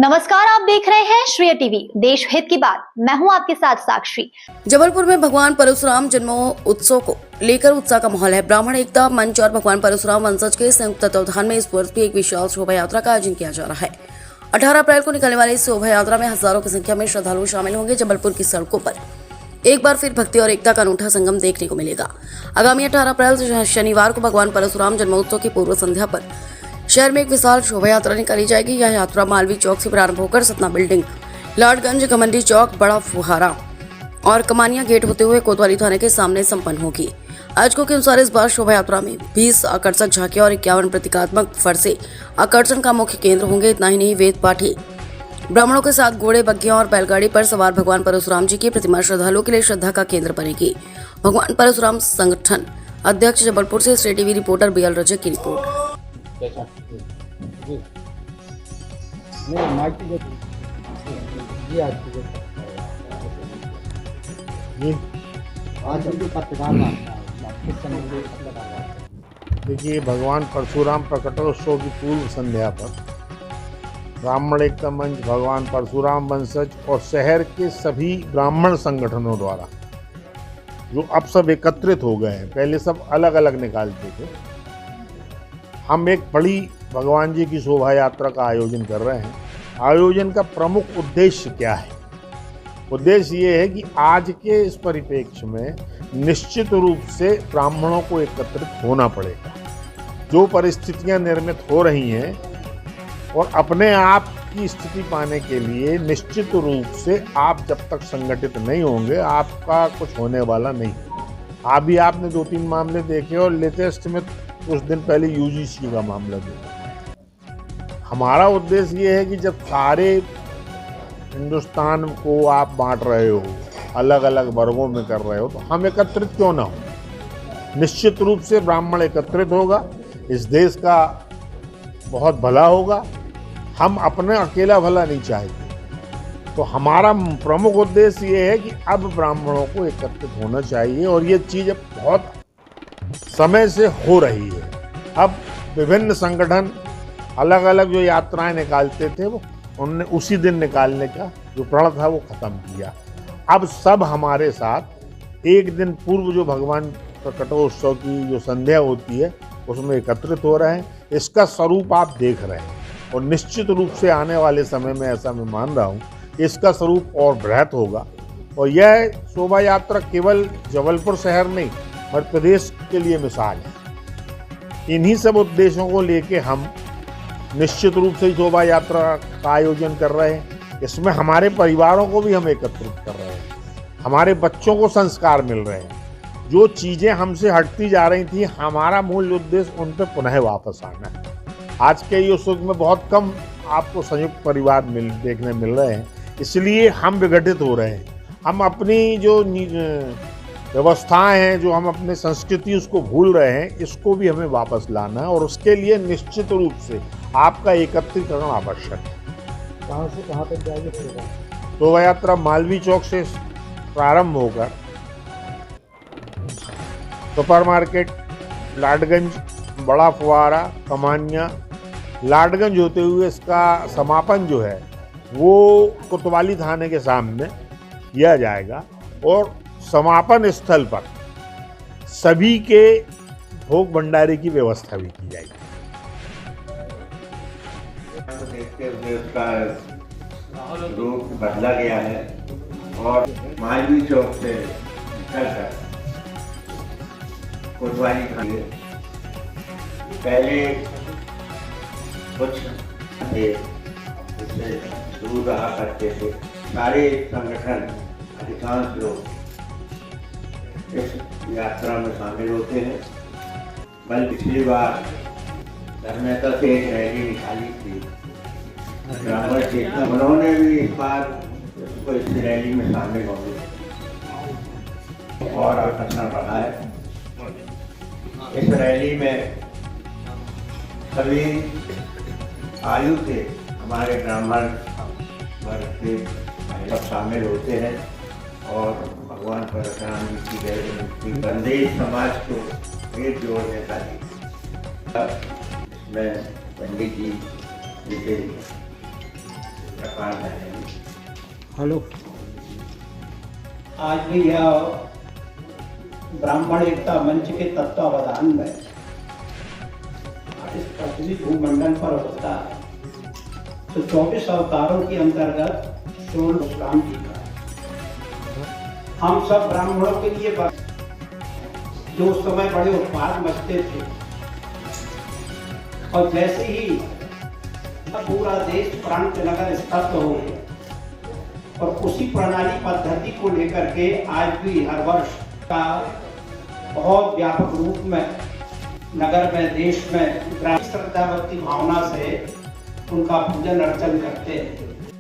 नमस्कार, आप देख रहे हैं श्रेय टीवी, देश हित की बात। मैं हूं आपके साथ साक्षी। जबलपुर में भगवान परशुराम जन्मोत्सव को लेकर उत्साह का माहौल है। ब्राह्मण एकता मंच और भगवान परशुराम वंशज के संयुक्त तत्वावधान में इस वर्ष भी एक विशाल शोभा यात्रा का आयोजन किया जा रहा है। 18 अप्रैल को निकलने वाली इस शोभा यात्रा में हजारों की संख्या में श्रद्धालु शामिल होंगे। जबलपुर की सड़कों पर एक बार फिर भक्ति और एकता का अनूठा संगम देखने को मिलेगा। आगामी 18 अप्रैल से शनिवार को भगवान परशुराम जन्मोत्सव की पूर्व संध्या पर शहर में एक विशाल शोभा यात्रा निकाली जाएगी। यह यात्रा मालवीय चौक से प्रारंभ होकर सतना बिल्डिंग, लाडगंज, घमंडी चौक, बड़ा फुहारा और कमानिया गेट होते हुए कोतवाली थाने के सामने संपन्न होगी। आयोजकों के अनुसार इस बार शोभा यात्रा में 20 आकर्षक झांकियां और 51 प्रतीकात्मक फरसे आकर्षण का मुख्य केंद्र होंगे। इतना ही नहीं, वेद पाठी ब्राह्मणों के साथ घोड़े, बग्घियां और बैलगाड़ी पर सवार भगवान परशुराम जी की प्रतिमा श्रद्धालुओं के लिए श्रद्धा का केंद्र बनेगी। भगवान परशुराम संगठन अध्यक्ष जबलपुर से श्रेय टीवी रिपोर्टर बीएल रजक की रिपोर्ट। देखिए, भगवान परशुराम प्रकटोत्सव की पूर्व संध्या पर ब्राह्मण एकता मंच, भगवान परशुराम वंशज और शहर के सभी ब्राह्मण संगठनों द्वारा जो अब सब एकत्रित हो गए हैं, पहले सब अलग अलग निकालते थे, हम एक बड़ी भगवान जी की शोभा यात्रा का आयोजन कर रहे हैं। आयोजन का प्रमुख उद्देश्य क्या है? उद्देश्य ये है कि आज के इस परिप्रेक्ष्य में निश्चित रूप से ब्राह्मणों को एकत्रित होना पड़ेगा। जो परिस्थितियां निर्मित हो रही हैं और अपने आप की स्थिति पाने के लिए निश्चित रूप से आप जब तक संगठित नहीं होंगे, आपका कुछ होने वाला नहीं। अभी आपने 2-3 मामले देखे और लेटेस्ट में कुछ दिन पहले यूजीसी का मामला देखा। हमारा उद्देश्य ये है कि जब सारे हिंदुस्तान को आप बांट रहे हो, अलग अलग वर्गों में कर रहे हो, तो हम एकत्रित क्यों ना हो। निश्चित रूप से ब्राह्मण एकत्रित होगा, इस देश का बहुत भला होगा। हम अपने अकेला भला नहीं चाहते, तो हमारा प्रमुख उद्देश्य ये है कि अब ब्राह्मणों को एकत्रित होना चाहिए और ये चीज़ अब बहुत समय से हो रही है। अब विभिन्न संगठन अलग अलग जो यात्राएं निकालते थे, वो उनने उसी दिन निकालने का जो प्रण था वो खत्म किया। अब सब हमारे साथ एक दिन पूर्व जो भगवान प्रकटोत्सव की जो संध्या होती है उसमें एकत्रित हो रहे हैं। इसका स्वरूप आप देख रहे हैं और निश्चित रूप से आने वाले समय में, ऐसा मैं मान रहा हूँ, इसका स्वरूप और बृहत होगा। और यह शोभा यात्रा केवल जबलपुर शहर नहीं, मध्य प्रदेश के लिए मिसाल है। इन्हीं सब उद्देश्यों को लेके हम निश्चित रूप से शोभा यात्रा का आयोजन कर रहे हैं। इसमें हमारे परिवारों को भी हम एकत्रित कर रहे हैं, हमारे बच्चों को संस्कार मिल रहे हैं। जो चीज़ें हमसे हटती जा रही थी, हमारा मूल उद्देश्य उन पर पुनः वापस आना है। आज के युग में बहुत कम आपको संयुक्त परिवार देखने मिल रहे हैं, इसलिए हम विघटित हो रहे हैं। हम अपनी जो व्यवस्थाएं हैं, जो हम अपने संस्कृति उसको भूल रहे हैं, इसको भी हमें वापस लाना है और उसके लिए निश्चित रूप से आपका एकत्रीकरण आवश्यक है। कहाँ से कहाँ तक जाएगी शोभा यात्रा मालवीय चौक से प्रारंभ होकर सुपर मार्केट, लाडगंज, बड़ा फुहारा, कमानिया, लाडगंज होते हुए इसका समापन जो है वो कोतवाली थाने के सामने किया जाएगा और समापन स्थल पर सभी के भोग भंडारे की व्यवस्था भी की जाएगी। देखते हुए उसका रूप बदला गया है और मालवीय चौक से निकलकर कोतवाली थाने, पहले कुछ इससे दूर रहा करते थे, सारे संगठन, अधिकांश लोग इस यात्रा में शामिल होते हैं। बल्कि पिछली बार धर्मेंद्र से एक रैली निकाली थी ब्राह्मण चेतना, उन्होंने भी इस बार उसको इस रैली में शामिल होंगे और आकर्षण बढ़ा है। इस रैली में सभी आयु के हमारे ब्राह्मण वर्ग के सब शामिल होते हैं और भगवान परशुराम जी की जय बंदेज समाज को एक जोड़ने का इसमें पंडित जी जैसे हेलो। आज भी यह ब्राह्मण एकता मंच के तत्वावधान में इस पृथ्वी भूमंडल पर होता है। तो 24 अवतारों के अंतर्गत 16 परशुराम जी का हम सब ब्राह्मणों के लिए जो उस समय बड़े उत्पाद मचते थे, और जैसे ही पूरा देश प्रांत नगर स्तब्ध हो गया, और उसी प्रणाली पद्धति को लेकर के आज भी हर वर्ष का बहुत व्यापक रूप में नगर में, देश में ग्रामीण श्रद्धा भक्ति भावना से उनका पूजन अर्चन करते हैं।